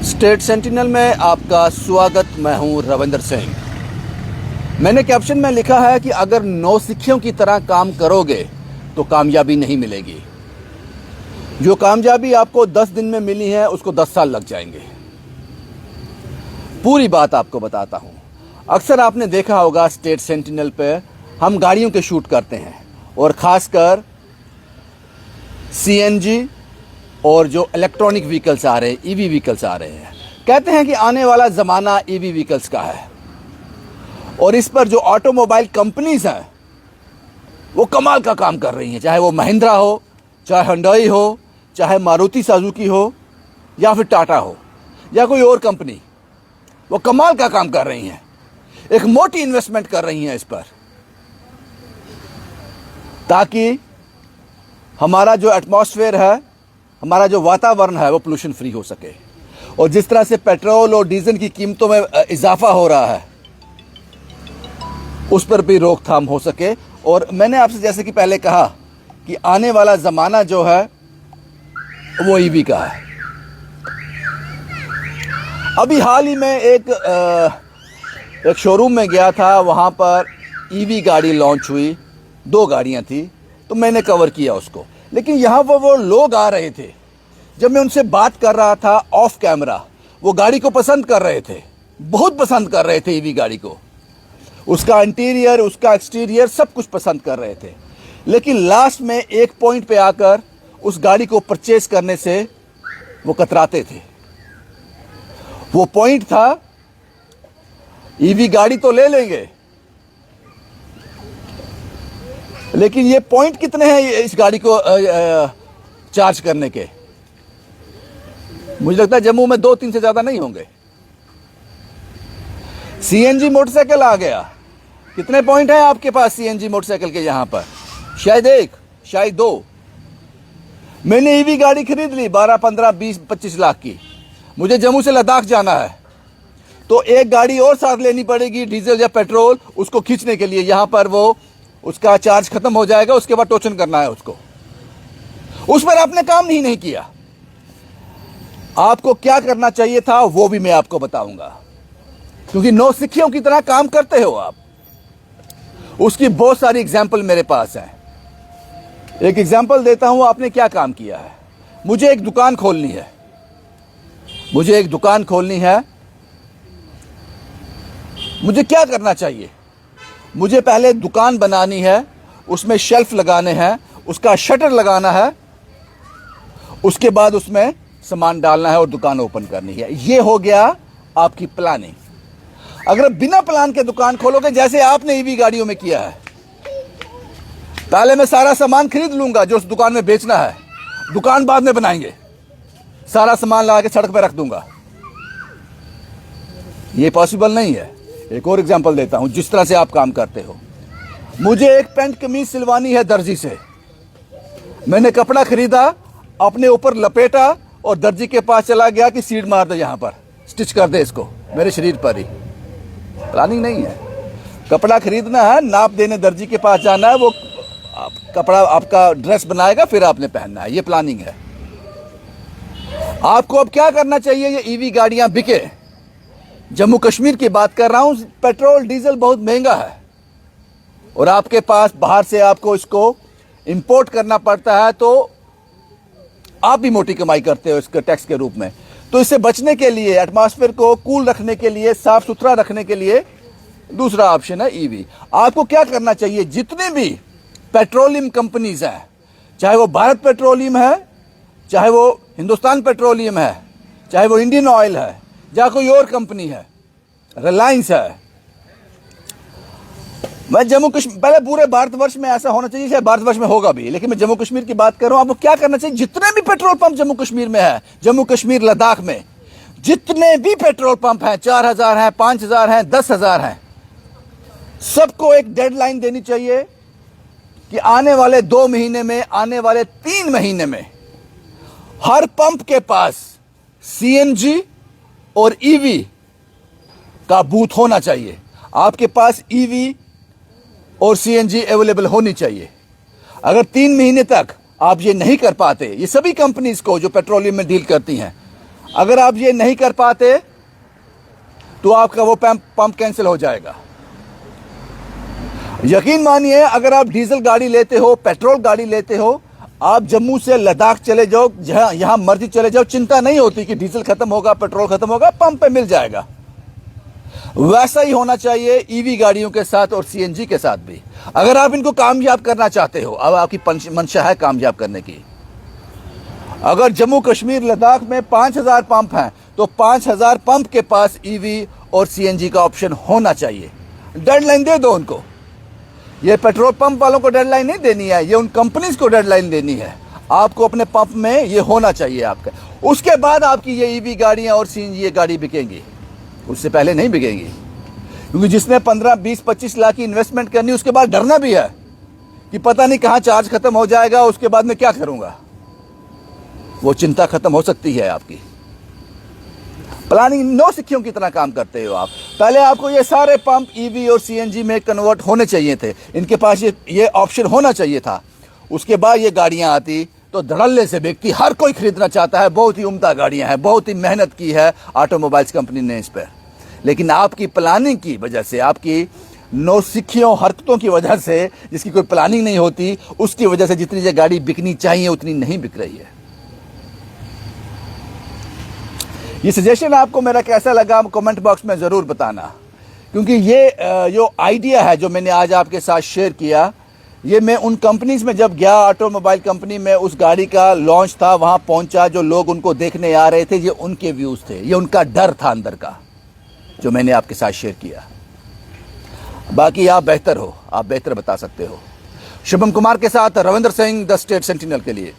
State sentinel में आपका स्वागत। मैं हूं रविंदर सिंह। मैंने कैप्शन में लिखा है कि अगर नौसिखियों की तरह काम करोगे तो कामयाबी नहीं मिलेगी। जो कामयाबी आपको 10 दिन में मिली है उसको 10 साल लग जाएंगे। पूरी बात आपको बताता हूं। अक्सर आपने देखा होगा स्टेट सेंटिनल पे हम गाड़ियों के शूट करते हैं और खासकर सीएनजी और जो इलेक्ट्रॉनिक व्हीकल्स आ रहे हैं, ईवी व्हीकल्स आ रहे हैं। कहते हैं कि आने वाला ज़माना ईवी व्हीकल्स का है और इस पर जो ऑटोमोबाइल कंपनीज हैं वो कमाल का काम कर रही हैं। चाहे वो महिंद्रा हो, चाहे हुंडई हो, चाहे मारुति सुजुकी हो या फिर टाटा हो या कोई और कंपनी, वो कमाल का काम कर रही हैं। एक मोटी इन्वेस्टमेंट कर रही हैं इस पर, ताकि हमारा जो एटमॉस्फेयर है, हमारा जो वातावरण है वो पोल्यूशन फ्री हो सके। और जिस तरह से पेट्रोल और डीजल की कीमतों में इजाफा हो रहा है उस पर भी रोकथाम हो सके। और मैंने आपसे जैसे कि पहले कहा कि आने वाला ज़माना जो है वो ईवी का है। अभी हाल ही में एक शोरूम में गया था, वहाँ पर ईवी गाड़ी लॉन्च हुई। 2 गाड़ियाँ थी तो मैंने कवर किया उसको। लेकिन यहाँ वो लोग आ रहे थे, जब मैं उनसे बात कर रहा था ऑफ कैमरा, वो गाड़ी को पसंद कर रहे थे, बहुत पसंद कर रहे थे ईवी गाड़ी को। उसका इंटीरियर, उसका एक्सटीरियर सब कुछ पसंद कर रहे थे। लेकिन लास्ट में एक पॉइंट पे आकर उस गाड़ी को परचेज करने से वो कतराते थे। वो पॉइंट था, ईवी गाड़ी तो ले लेंगे लेकिन ये पॉइंट कितने हैं इस गाड़ी को चार्ज करने के? मुझे लगता है जम्मू में 2-3 से ज्यादा नहीं होंगे। सीएनजी मोटरसाइकिल आ गया। कितने पॉइंट हैं आपके पास सीएनजी मोटरसाइकिल के? यहां पर शायद 1, शायद 2। मैंने ईवी गाड़ी खरीद ली 12, 15, 20, 25 लाख की। मुझे जम्मू से लद्दाख जाना है तो एक गाड़ी और साथ लेनी पड़ेगी, डीजल या पेट्रोल, उसको खींचने के लिए। यहां पर वो उसका चार्ज खत्म हो जाएगा, उसके बाद टोचन करना है उसको। उस पर आपने काम ही नहीं किया। आपको क्या करना चाहिए था वो भी मैं आपको बताऊंगा, क्योंकि नौसिखियों की तरह काम करते हो आप। उसकी बहुत सारी एग्जाम्पल मेरे पास है। एक एग्जाम्पल देता हूं, आपने क्या काम किया है। मुझे एक दुकान खोलनी है, मुझे क्या करना चाहिए? मुझे पहले दुकान बनानी है, उसमें शेल्फ लगाने हैं, उसका शटर लगाना है, उसके बाद उसमें सामान डालना है और दुकान ओपन करनी है। ये हो गया आपकी प्लानिंग। अगर बिना प्लान के दुकान खोलोगे, जैसे आपने ईवी गाड़ियों में किया है, पहले मैं सारा सामान खरीद लूंगा जो उस दुकान में बेचना है, दुकान बाद में बनाएंगे, सारा सामान ला के सड़क पर रख दूंगा, ये पॉसिबल नहीं है। एक और एग्जांपल देता हूं, जिस तरह से आप काम करते हो। मुझे एक पैंट कमीज सिलवानी है दर्जी से। मैंने कपड़ा खरीदा, अपने ऊपर लपेटा और दर्जी के पास चला गया कि सीट मार दे, यहां पर स्टिच कर दे इसको मेरे शरीर पर ही। प्लानिंग नहीं है। कपड़ा खरीदना है, नाप देने दर्जी के पास जाना है, वो कपड़ा आपका ड्रेस बनाएगा, फिर आपने पहनना है। ये प्लानिंग है। आपको अब क्या करना चाहिए? ये ईवी गाड़ियां बिके। जम्मू कश्मीर की बात कर रहा हूं। पेट्रोल डीजल बहुत महंगा है और आपके पास बाहर से आपको इसको इंपोर्ट करना पड़ता है, तो आप भी मोटी कमाई करते हो इसके टैक्स के रूप में। तो इससे बचने के लिए, एटमॉस्फेयर को कूल रखने के लिए, साफ सुथरा रखने के लिए दूसरा ऑप्शन है ईवी। आपको क्या करना चाहिए? जितने भी पेट्रोलियम कंपनीज हैं, चाहे वो भारत पेट्रोलियम है, चाहे वो हिंदुस्तान पेट्रोलियम है, चाहे वो इंडियन ऑयल है, या कोई और कंपनी है, रिलायंस है। मैं जम्मू कश्मीर, पहले पूरे भारतवर्ष में ऐसा होना चाहिए, शायद भारतवर्ष में होगा भी, लेकिन मैं जम्मू कश्मीर की बात कर रहा हूं। आपको क्या करना चाहिए? जितने भी पेट्रोल पंप जम्मू कश्मीर में है, जम्मू कश्मीर लद्दाख में जितने भी पेट्रोल पंप हैं, 4000 हैं, 5000 हैं, 10,000 हैं, सबको एक डेडलाइन देनी चाहिए कि आने वाले 2 महीने में, आने वाले 3 महीने में हर पंप के पास सीएनजी और ईवी का बूथ होना चाहिए। आपके पास ईवी और सीएनजी अवेलेबल होनी चाहिए। अगर 3 महीने तक आप ये नहीं कर पाते, ये सभी कंपनीज को जो पेट्रोलियम में डील करती हैं, अगर आप ये नहीं कर पाते तो आपका वो पंप कैंसिल हो जाएगा। यकीन मानिए, अगर आप डीजल गाड़ी लेते हो, पेट्रोल गाड़ी लेते हो, आप जम्मू से लद्दाख चले जाओ, जहां यहां मर्जी चले जाओ, चिंता नहीं होती कि डीजल खत्म होगा, पेट्रोल खत्म होगा, पंप पे मिल जाएगा। वैसा ही होना चाहिए ईवी गाड़ियों के साथ और सीएनजी के साथ भी। अगर आप इनको कामयाब करना चाहते हो, अब आपकी मंशा है कामयाब करने की। अगर जम्मू कश्मीर लद्दाख में 5000 पंप हैं तो 5000 पंप के पास ईवी और सीएनजी का ऑप्शन होना चाहिए। डेडलाइन दे दो उनको। ये पेट्रोल पंप वालों को डेडलाइन नहीं देनी है, ये उन कंपनीज को डेडलाइन देनी है। आपको अपने पंप में ये होना चाहिए आपका। उसके बाद आपकी ये ईवी गाड़ियां और सीएनजी ये गाड़ी बिकेंगी, उससे पहले नहीं बिकेंगी। क्योंकि जिसने 15, 20, 25 लाख की इन्वेस्टमेंट करनी, उसके बाद डरना भी है कि पता नहीं कहां चार्ज खत्म हो जाएगा, उसके बाद में क्या करूंगा। वो चिंता खत्म हो सकती है आपकी। प्लानिंग नौसिखियों की तरह काम करते हो आप। पहले आपको ये सारे पंप ईवी और सीएनजी में कन्वर्ट होने चाहिए थे, इनके पास ये ऑप्शन होना चाहिए था। उसके बाद ये गाड़ियां आती तो धड़ल्ले से बिकती, हर कोई खरीदना चाहता है। बहुत ही उम्दा गाड़ियां हैं, बहुत ही मेहनत की है ऑटोमोबाइल्स कंपनी ने इस पर। लेकिन आपकी प्लानिंग की वजह से, आपकी नौसिखियों हरकतों की वजह से, जिसकी कोई प्लानिंग नहीं होती, उसकी वजह से जितनी ये गाड़ी बिकनी चाहिए उतनी नहीं बिक रही है। ये सजेशन आपको मेरा कैसा लगा कमेंट बॉक्स में ज़रूर बताना। क्योंकि ये जो आइडिया है जो मैंने आज आपके साथ शेयर किया, ये मैं उन कंपनीज में जब गया, ऑटोमोबाइल कंपनी में उस गाड़ी का लॉन्च था, वहाँ पहुँचा, जो लोग उनको देखने आ रहे थे, ये उनके व्यूज़ थे, ये उनका डर था अंदर का, जो मैंने आपके साथ शेयर किया। बाकी आप बेहतर हो, आप बेहतर बता सकते हो। शुभम कुमार के साथ Ravindra Singh, the state sentinel के लिए।